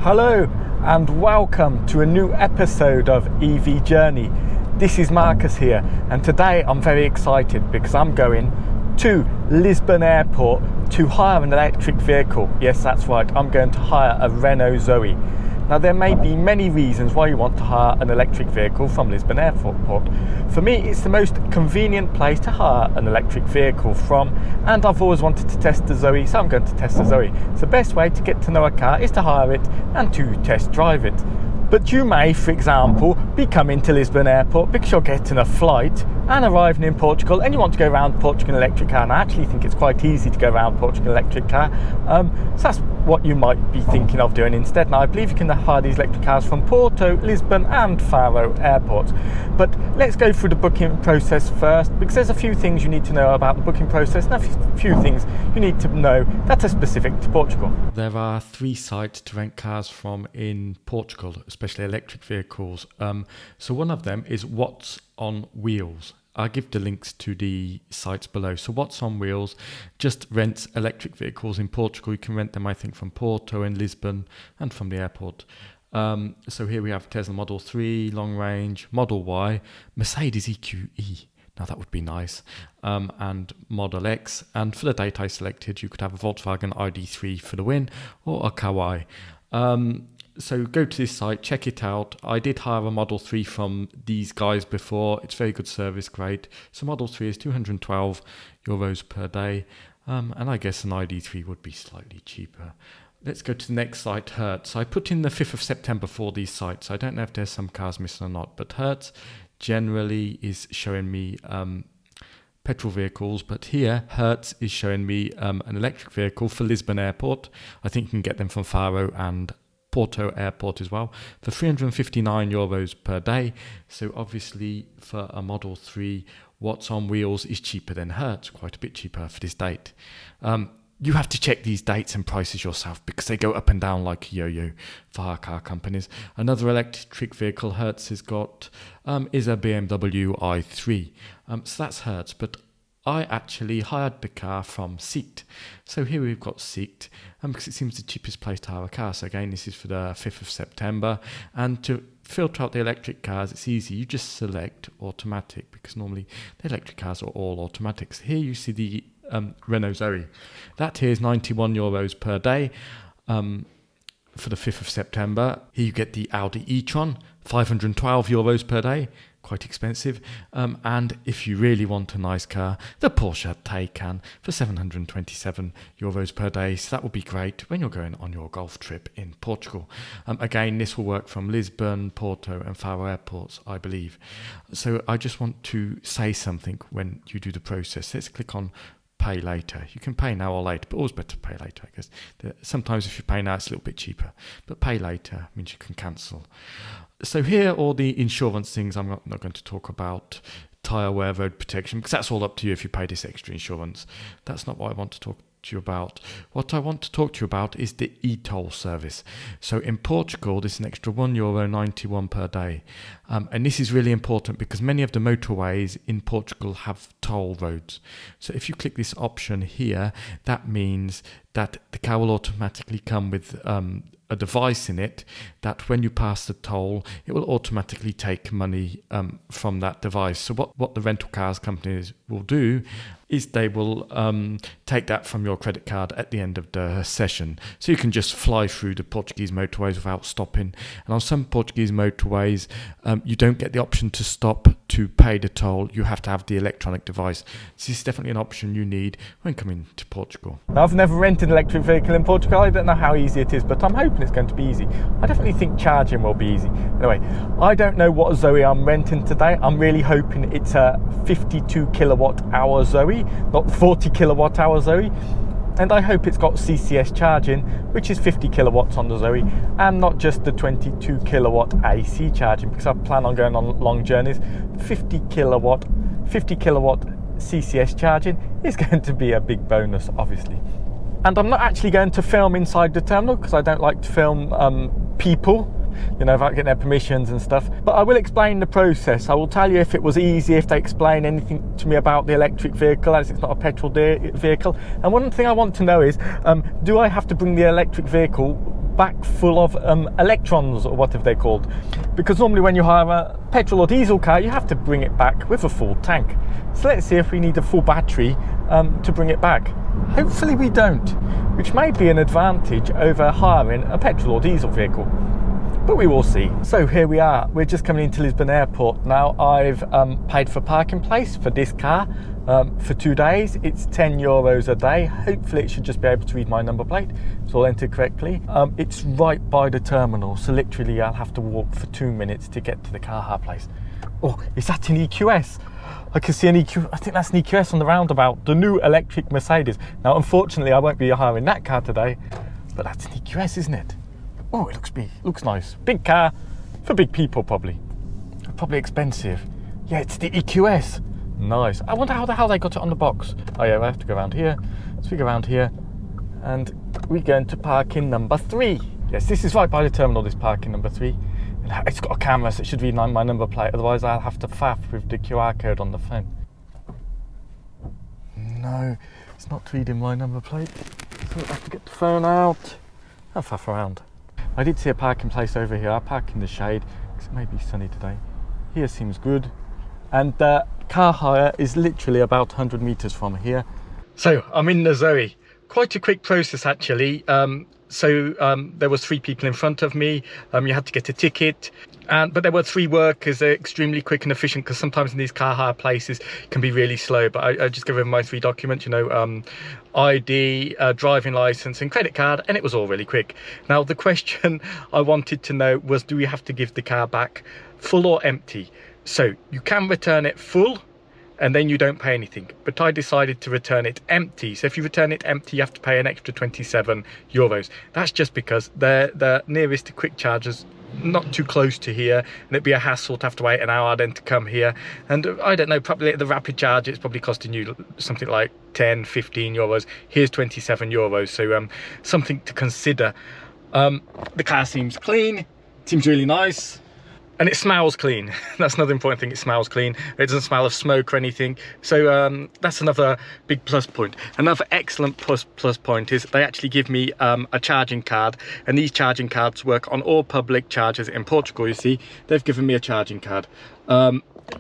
Hello and welcome to a new episode of EV Journey. This is Marcus here, and today I'm very excited because I'm going to Lisbon Airport to hire an electric vehicle. Yes, that's right, I'm going to hire a Renault Zoe. Now, there may be many reasons why you want to hire an electric vehicle from Lisbon Airport. For me, it's the most convenient place to hire an electric vehicle from, and I've always wanted to test the Zoe, so I'm going to test the Zoe. So the best way to get to know a car is to hire it and to test drive it. But you may, for example, be coming to Lisbon Airport because you're getting a flight and arriving in Portugal and you want to go around Portugal in an electric car. And I actually think it's quite easy to go around Portugal in an electric car. So that's what you might be thinking of doing instead. Now, I believe you can hire these electric cars from Porto, Lisbon and Faro airports. But let's go through the booking process first, because there's a few things you need to know about the booking process and a few things you need to know that are specific to Portugal. There are 3 sites to rent cars from in Portugal, especially electric vehicles. So one of them is What's on Wheels. I'll give the links to the sites below. So What's on Wheels just rents electric vehicles in Portugal. You can rent them, I think, from Porto and Lisbon and from the airport. So here we have Tesla Model 3, long range, Model Y, Mercedes EQE. Now that would be nice. And Model X. And for the date I selected, you could have a Volkswagen ID3 for the win or a Kauai. So go to this site, check it out. I did hire a Model 3 from these guys before. It's very good service, great. So Model 3 is €212 per day. And I guess an ID3 would be slightly cheaper. Let's go to the next site, Hertz. I put in the 5th of September for these sites. I don't know if there's some cars missing or not, but Hertz generally is showing me petrol vehicles, but here Hertz is showing me an electric vehicle for Lisbon Airport. I think you can get them from Faro and Porto Airport as well for €359 per day. So obviously for a Model 3, What's on Wheels is cheaper than Hertz, quite a bit cheaper for this date. You have to check these dates and prices yourself because they go up and down like a yo-yo for our car companies. Another electric vehicle Hertz has got is a BMW i3. So that's Hertz, but I actually hired the car from Seat. So here we've got Seat because it seems the cheapest place to hire a car. So again, this is for the 5th of September. And to filter out the electric cars, it's easy. You just select automatic because normally the electric cars are all automatics. Here you see the Renault Zoe. That here is €91 per day for the 5th of September. Here you get the Audi e-tron, €512 per day. Quite expensive. And if you really want a nice car, the Porsche Taycan for €727 per day. So that would be great when you're going on your golf trip in Portugal. Again, this will work from Lisbon, Porto and Faro airports, I believe. So I just want to say something when you do the process. Let's click on pay later. You can pay now or later, but always better to pay later, I guess. Sometimes if you pay now, it's a little bit cheaper, but pay later means you can cancel. So here are all the insurance things. I'm not going to talk about tyre wear, road protection, because that's all up to you if you pay this extra insurance. That's not what I want to talk to you about. What I want to talk to you about is the e-toll service. So in Portugal, this is an extra €1.91 per day. And this is really important because many of the motorways in Portugal have toll roads. So if you click this option here, that means that the car will automatically come with a device in it that when you pass the toll, it will automatically take money from that device. So what the rental cars companies will do is they will take that from your credit card at the end of the session. So you can just fly through the Portuguese motorways without stopping. And on some Portuguese motorways, you don't get the option to stop to pay the toll. You have to have the electronic device. So this is definitely an option you need when coming to Portugal. Now, I've never rented an electric vehicle in Portugal. I don't know how easy it is, but I'm hoping it's going to be easy. I definitely think charging will be easy. Anyway, I don't know what Zoe I'm renting today. I'm really hoping it's a 52 kilowatt hour Zoe, not 40 kilowatt hour Zoe. And I hope it's got CCS charging, which is 50 kilowatts on the Zoe, and not just the 22 kilowatt AC charging, because I plan on going on long journeys. 50 kilowatt CCS charging is going to be a big bonus, obviously. And I'm not actually going to film inside the terminal because I don't like to film people, without getting their permissions and stuff. But I will explain the process. I will tell you if it was easy, if they explain anything to me about the electric vehicle, as it's not a petrol vehicle. And one thing I want to know is, do I have to bring the electric vehicle back full of electrons, or whatever they're called. Because normally when you hire a petrol or diesel car, you have to bring it back with a full tank. So let's see if we need a full battery to bring it back. Hopefully we don't, which may be an advantage over hiring a petrol or diesel vehicle. But we will see. So here we are. We're just coming into Lisbon Airport now. I've paid for parking place for this car for 2 days. It's €10 a day. Hopefully it should just be able to read my number plate. It's all entered correctly. It's right by the terminal, so literally I'll have to walk for 2 minutes to get to the car hire place. Oh, is that an EQS? I can see an EQ. I think that's an EQS on the roundabout. The new electric Mercedes. Now, unfortunately, I won't be hiring that car today, but that's an EQS, isn't it? Oh, it looks big. Looks nice. Big car for big people, probably. Probably expensive. Yeah, it's the EQS. Nice. I wonder how the hell they got it on the box. Oh yeah, we have to go around here. So we go around here, and we're going to parking number 3. Yes, this is right by the terminal. This parking number 3. And it's got a camera, so it should read my number plate. Otherwise, I'll have to faff with the QR code on the phone. No, it's not reading my number plate. So I have to get the phone out. I'll faff around. I did see a parking place over here. I park in the shade because it may be sunny today. Here seems good. And car hire is literally about 100 meters from here. So I'm in the Zoe. Quite a quick process actually. There was 3 people in front of me. You had to get a ticket, but there were 3 workers. They're extremely quick and efficient, because sometimes in these car hire places it can be really slow. But I just gave them my 3 documents, ID, driving license and credit card, and it was all really quick. Now the question I wanted to know was, do we have to give the car back full or empty? So you can return it full, and then you don't pay anything. But I decided to return it empty. So if you return it empty, you have to pay an extra €27. That's just because the nearest quick chargers not too close to here, and it'd be a hassle to have to wait an hour then to come here. And I don't know, probably the rapid charge, it's probably costing you something like €10-15. Here's €27, so something to consider. The car seems clean, seems really nice. And it smells clean. That's another important thing. It smells clean. It doesn't smell of smoke or anything. So that's another big plus point. Another excellent plus point is they actually give me a charging card. And these charging cards work on all public chargers in Portugal, you see. They've given me a charging card.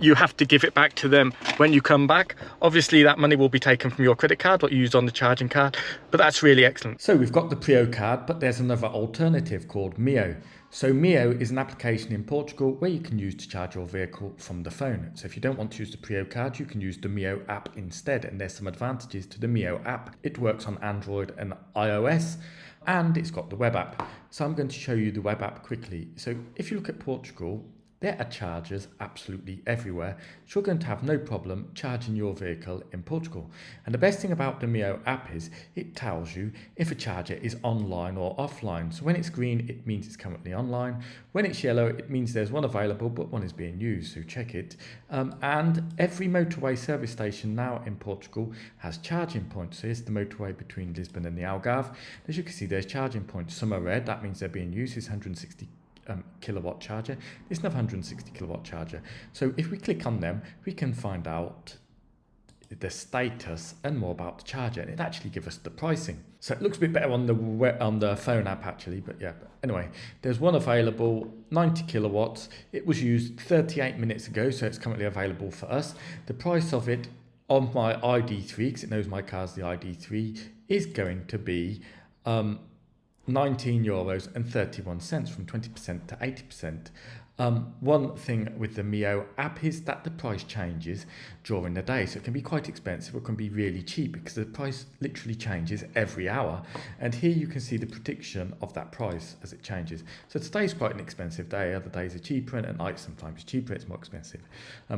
You have to give it back to them when you come back. Obviously, that money will be taken from your credit card, what you used on the charging card. But that's really excellent. So we've got the Miio card, but there's another alternative called Miio. So Miio is an application in Portugal where you can use to charge your vehicle from the phone. So if you don't want to use the Miio card, you can use the Miio app instead. And there's some advantages to the Miio app. It works on Android and iOS, and it's got the web app. So I'm going to show you the web app quickly. So if you look at Portugal, there are chargers absolutely everywhere, so you're going to have no problem charging your vehicle in Portugal. And the best thing about the Miio app is it tells you if a charger is online or offline. So when it's green, it means it's currently online. When it's yellow, it means there's one available, but one is being used, so check it. And every motorway service station now in Portugal has charging points. So here's the motorway between Lisbon and the Algarve. As you can see, there's charging points. Some are red, that means they're being used. It's 160 kilowatt charger. It's another 160 kilowatt charger. So if we click on them, we can find out the status and more about the charger, and it actually gives us the pricing. So it looks a bit better on the phone app actually, but yeah. But anyway, there's one available, 90 kilowatts. It was used 38 minutes ago, so it's currently available for us. The price of it on my ID3, because it knows my car's the ID3, is going to be €19.31 from 20% to 80%. One thing with the Miio app is that the price changes during the day, so it can be quite expensive or it can be really cheap because the price literally changes every hour. And here you can see the prediction of that price as it changes. So today's quite an expensive day, other days are cheaper, and at night sometimes it's cheaper, it's more expensive.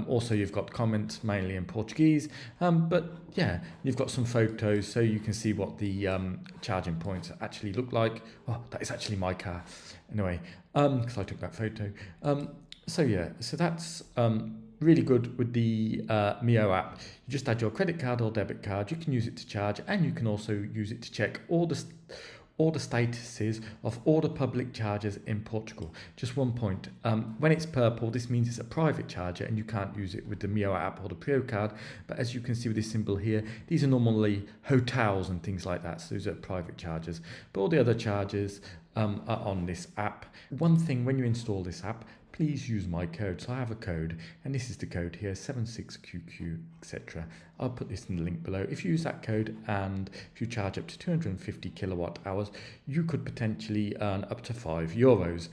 Also you've got comments mainly in Portuguese, but yeah, you've got some photos so you can see what the charging points actually look like. Oh, that is actually my car. Anyway, because I took that photo. So yeah, so that's really good with the Miio app. You just add your credit card or debit card. You can use it to charge, and you can also use it to check all the statuses of all the public chargers in Portugal. Just one point, when it's purple, this means it's a private charger and you can't use it with the Miio app or the Miio card. But as you can see with this symbol here, these are normally hotels and things like that, so those are private chargers. But all the other chargers are on this app. One thing, when you install this app, please use my code. So I have a code, and this is the code here, 76QQ, etc. I'll put this in the link below. If you use that code and if you charge up to 250 kilowatt hours, you could potentially earn up to €5.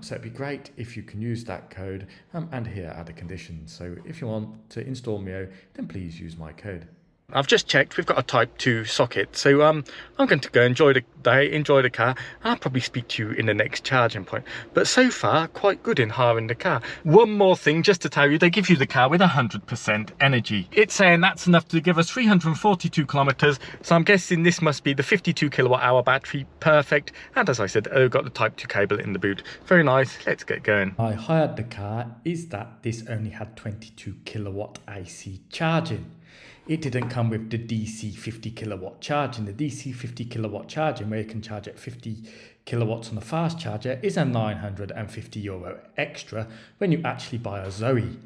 So it'd be great if you can use that code, and here are the conditions. So if you want to install Miio, then please use my code. I've just checked, we've got a Type 2 socket, so I'm going to go enjoy the day, enjoy the car, and I'll probably speak to you in the next charging point. But so far, quite good in hiring the car. One more thing, just to tell you, they give you the car with 100% energy. It's saying that's enough to give us 342 kilometres, so I'm guessing this must be the 52 kilowatt hour battery, perfect. And as I said, I've got the Type 2 cable in the boot. Very nice, let's get going. I hired the car is that this only had 22 kilowatt AC charging. It didn't come with the DC 50 kilowatt charging. The DC 50 kilowatt charging, where you can charge at 50 kilowatts on a fast charger, is a €950 extra when you actually buy a Zoe.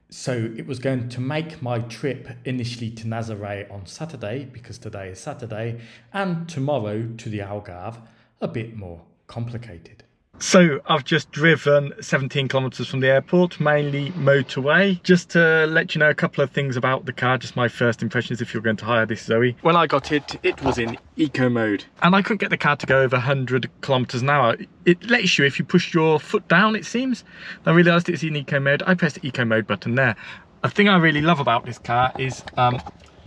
So it was going to make my trip initially to Nazaré on Saturday, because today is Saturday, and tomorrow to the Algarve a bit more complicated. So I've just driven 17 kilometres from the airport, mainly motorway. Just to let you know a couple of things about the car, just my first impressions if you're going to hire this Zoe. When I got it, it was in eco mode, and I couldn't get the car to go over 100 kilometres an hour. It lets you if you push your foot down, it seems. I realised it's in eco mode. I pressed the eco mode button there. A thing I really love about this car is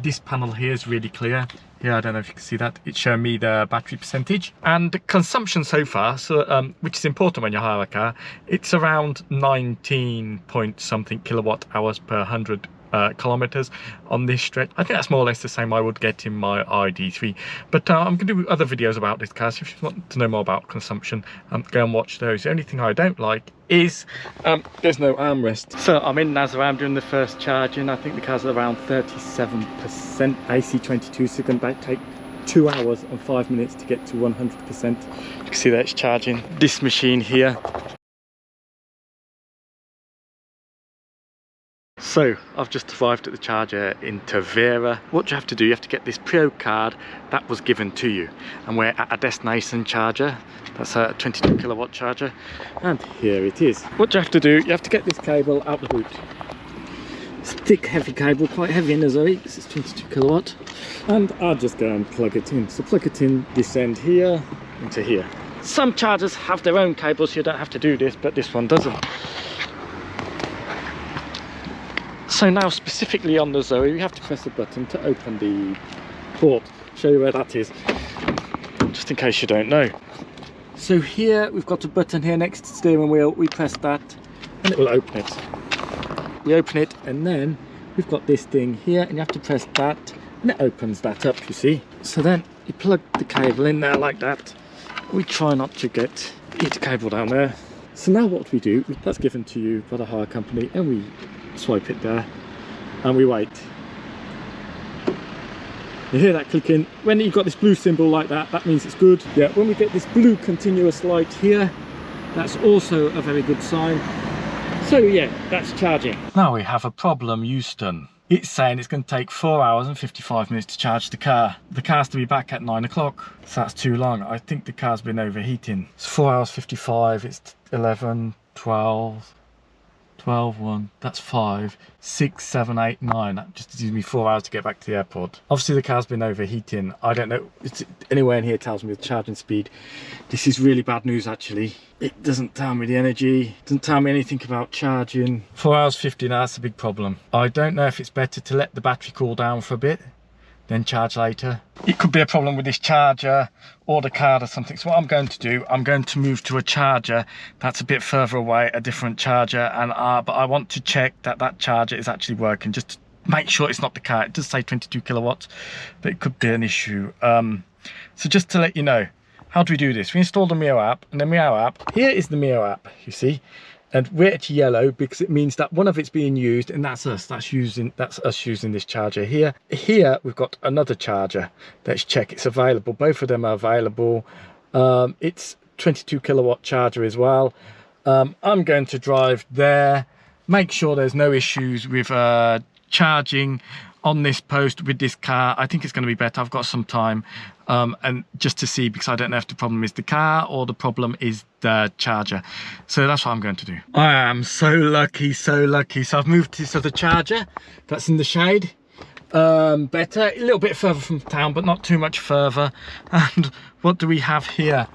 this panel here is really clear. Yeah, I don't know if you can see that. It's showing me the battery percentage and consumption so far, so which is important when you hire a car. It's around 19 point something kilowatt hours per 100 kilometers on this stretch. I think that's more or less the same I would get in my ID3, but I'm going to do other videos about this car, so if you want to know more about consumption, go and watch those. The only thing I don't like is there's no armrest. So I'm in Nazaré, I'm doing the first charging. I think the car's around 37% AC22, so it's going to take 2 hours and 5 minutes to get to 100%. You can see that it's charging this machine here. So I've just arrived at the charger in Tavera. What you have to do, you have to get this Pro card that was given to you, and we're at a destination charger. That's a 22 kilowatt charger, and here it is. What you have to do, you have to get this cable out the boot. It's a thick, heavy cable, quite heavy in the Zoe, because it's 22 kilowatt. And I'll just go and plug it in. So plug it in this end here into here. Some chargers have their own cables, so you don't have to do this, but this one doesn't. So now specifically on the Zoe, you have to press a button to open the port. Show you where that is, just in case you don't know. So here we've got a button here next to the steering wheel. We press that and it will open it. We open it, and then we've got this thing here, and you have to press that and it opens that up, you see. So then you plug the cable in there like that. We try not to get the cable down there. So now what we do, that's given to you by the hire company, and we swipe it there and we wait. You hear that clicking. When you've got this blue symbol like that, that means it's good. Yeah, when we get this blue continuous light here, that's also a very good sign. So yeah, that's charging. Now we have a problem, Houston. It's saying it's going to take 4 hours and 55 minutes to charge the car. The car's to be back at 9 o'clock, so that's too long. I think the car's been overheating. It's 4 hours 55, it's 11, 12, 12, 1, that's 5, 6, 7, 8, 9. That just gives me 4 hours to get back to the airport. Obviously the car's been overheating. I don't know, anywhere in here tells me the charging speed. This is really bad news actually. It doesn't tell me the energy, doesn't tell me anything about charging. 4 hours 50, now that's a big problem. I don't know if it's better to let the battery cool down for a bit, then charge later. It could be a problem with this charger or the card or something. So what I'm going to do, I'm going to move to a charger that's a bit further away, a different charger, and but I want to check that that charger is actually working, just to make sure it's not the car. It does say 22 kilowatts, but it could be an issue. So just to let you know, how do we do this? We install the Miio app, and the Miio app, here is the Miio app, you see. And we're at yellow because it means that one of it's being used, and that's us. That's us using this charger here. Here we've got another charger. Let's check it's available. Both of them are available. It's 22 kilowatt charger as well. I'm going to drive there, make sure there's no issues with charging on this post with this car. I think it's going to be better. I've got some time and just to see, because I don't know if the problem is the car or the problem is the charger. So that's what I'm going to do. I am so lucky, so lucky. So I've moved to this other charger that's in the shade. Better, a little bit further from town, but not too much further. And what do we have here?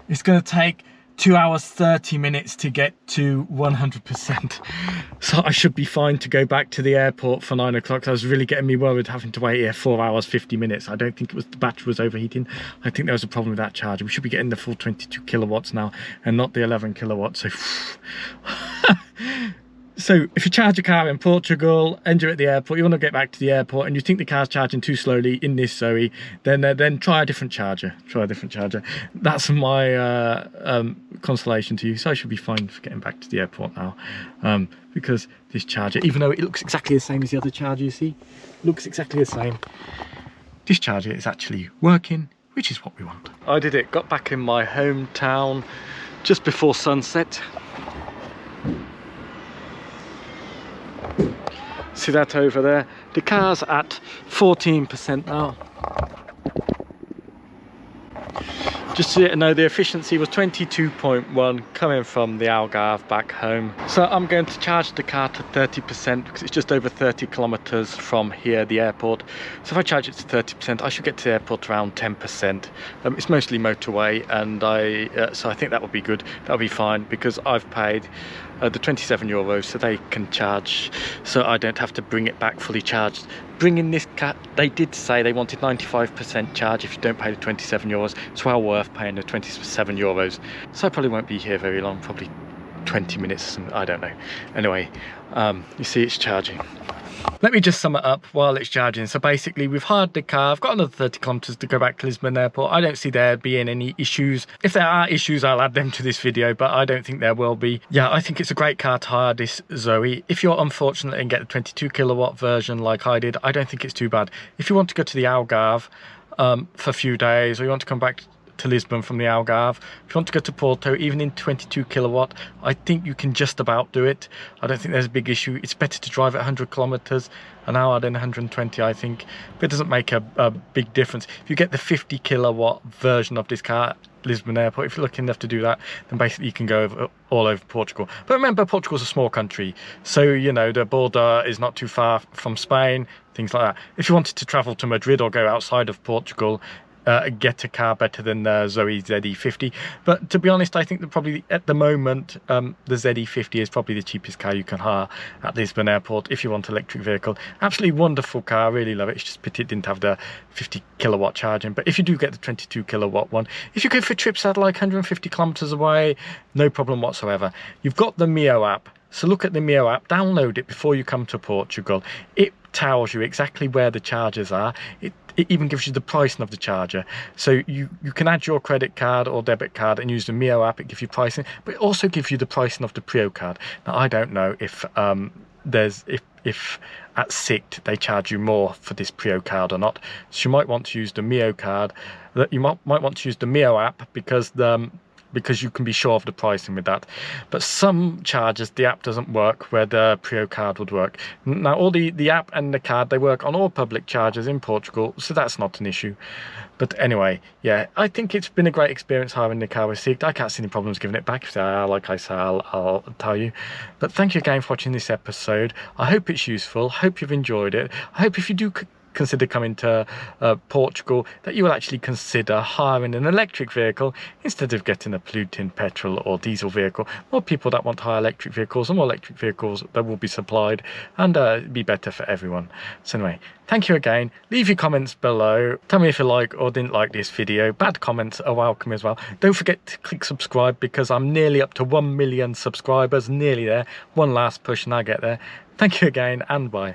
It's going to take 2 hours 30 minutes to get to 100%. So I should be fine to go back to the airport for 9 o'clock. I was really getting me worried having to wait here 4 hours 50 minutes. I don't think it was the battery was overheating. I think there was a problem with that charger. We should be getting the full 22 kilowatts now and not the 11 kilowatts. So so if you charge a car in Portugal and you're at the airport, you want to get back to the airport and you think the car's charging too slowly in this Zoe, then try a different charger. Try a different charger. That's my consolation to you. So I should be fine for getting back to the airport now, because this charger, even though it looks exactly the same as the other charger, you see, looks exactly the same, this charger is actually working, which is what we want. I did it. Got back in my hometown just before sunset. See that over there? The car's at 14% now. Just so you know, the efficiency was 22.1 coming from the Algarve back home. So I'm going to charge the car to 30% because it's just over 30 kilometers from here, the airport. So if I charge it to 30%, I should get to the airport around 10%. It's mostly motorway, and so I think that would be good. That'll be fine because I've paid the 27 euros, so they can charge, so I don't have to bring it back fully charged. Bringing this car, they did say they wanted 95% charge if you don't pay the 27 euros. It's well worth paying the 27 euros. So I probably won't be here very long, probably 20 minutes, I don't know. Anyway, you see it's charging. Let me just sum it up while it's charging. So basically, we've hired the car. I've got another 30 kilometers to go back to Lisbon Airport. I don't see there being any issues. If there are issues, I'll add them to this video, but I don't think there will be. Yeah, I think it's a great car to hire, this Zoe. If you're unfortunate and get the 22 kilowatt version like I did, I don't think it's too bad. If you want to go to the Algarve for a few days, or you want to come back to Lisbon from the Algarve, if you want to go to Porto, even in 22 kilowatt, I think you can just about do it. I don't think there's a big issue. It's better to drive at 100 kilometers an hour than 120, I think, but it doesn't make a big difference. If you get the 50 kilowatt version of this car, Lisbon Airport, if you're lucky enough to do that, then basically you can go all over Portugal. But remember, Portugal's a small country, so you know the border is not too far from Spain, things like that. If you wanted to travel to Madrid or go outside of Portugal, get a car better than the Zoe ZE50. But to be honest, I think that probably at the moment the ZE50 is probably the cheapest car you can hire at Lisbon Airport if you want an electric vehicle. Absolutely wonderful car, really love it. It's just pity it didn't have the 50 kilowatt charging. But if you do get the 22 kilowatt one, if you go for trips that are like 150 kilometers away, no problem whatsoever. You've got the Miio app. So look at the Miio app, download it before you come to Portugal. It tells you exactly where the chargers are. It even gives you the pricing of the charger. So you can add your credit card or debit card and use the Miio app. It gives you pricing, but it also gives you the pricing of the Prio card. Now, I don't know if if at SICT they charge you more for this Prio card or not. So you might want to use the Miio card. You might want to use the Miio app because you can be sure of the pricing with that. But some chargers, the app doesn't work where the Prio card would work. Now, all the app and the card, they work on all public chargers in Portugal, so that's not an issue. But anyway, yeah, I think it's been a great experience hiring the car with SICT. I can't see any problems giving it back. If they are, like I say, I'll tell you. But thank you again for watching this episode. I hope it's useful. I hope you've enjoyed it. I hope if you do consider coming to Portugal, that you will actually consider hiring an electric vehicle instead of getting a polluting petrol or diesel vehicle. More people that want to hire electric vehicles, and more electric vehicles that will be supplied, and be better for everyone. So anyway, thank you again. Leave your comments below. Tell me if you like or didn't like this video. Bad comments are welcome as well. Don't forget to click subscribe because I'm nearly up to 1 million subscribers, nearly there. One last push and I get there. Thank you again, and bye.